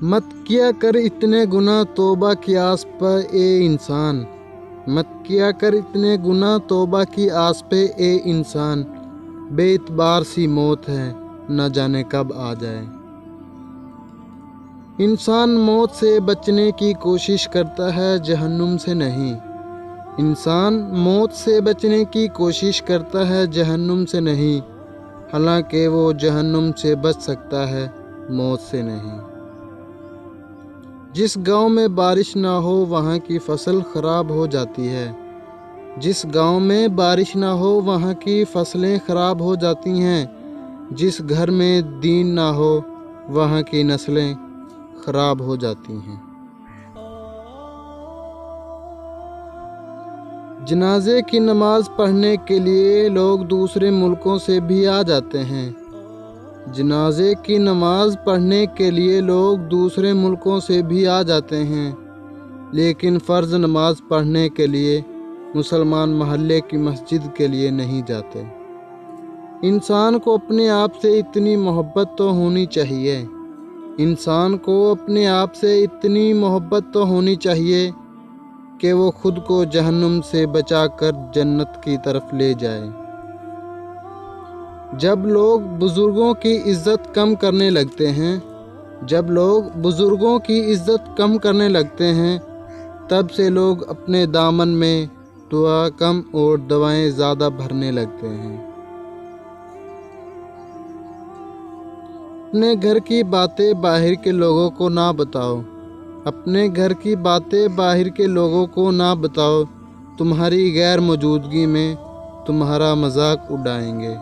मत किया कर इतने गुनाह तौबा की आस पर ए इंसान, मत किया कर इतने गुनाह तौबा की आस पे ए इंसान, बेइतबार सी मौत है न जाने कब आ जाए। इंसान मौत से बचने की कोशिश करता है जहन्नुम से नहीं, इंसान मौत से बचने की कोशिश करता है जहन्नुम से नहीं, हालांकि वो जहन्नुम से बच सकता है मौत से नहीं। जिस गांव में बारिश ना हो वहाँ की फसल खराब हो जाती है, जिस गांव में बारिश ना हो वहाँ की फसलें खराब हो जाती हैं, जिस घर में दीन ना हो वहाँ की नस्लें खराब हो जाती हैं। जनाजे की नमाज पढ़ने के लिए लोग दूसरे मुल्कों से भी आ जाते हैं, जनाजे की नमाज पढ़ने के लिए लोग दूसरे मुल्कों से भी आ जाते हैं, लेकिन फ़र्ज़ नमाज पढ़ने के लिए मुसलमान महल्ले की मस्जिद के लिए नहीं जाते। इंसान को अपने आप से इतनी मोहब्बत तो होनी चाहिए, इंसान को अपने आप से इतनी मोहब्बत तो होनी चाहिए कि वो खुद को जहन्नुम से बचाकर जन्नत की तरफ ले जाए। जब लोग बुज़ुर्गों की इज़्ज़त कम करने लगते हैं, जब लोग बुज़ुर्गों की इज़्ज़त कम करने लगते हैं, तब से लोग अपने दामन में दुआ कम और दवाएं ज़्यादा भरने लगते हैं। अपने घर की बातें बाहर के लोगों को ना बताओ, अपने घर की बातें बाहर के लोगों को ना बताओ, तुम्हारी गैर मौजूदगी में तुम्हारा मजाक उड़ाएंगे।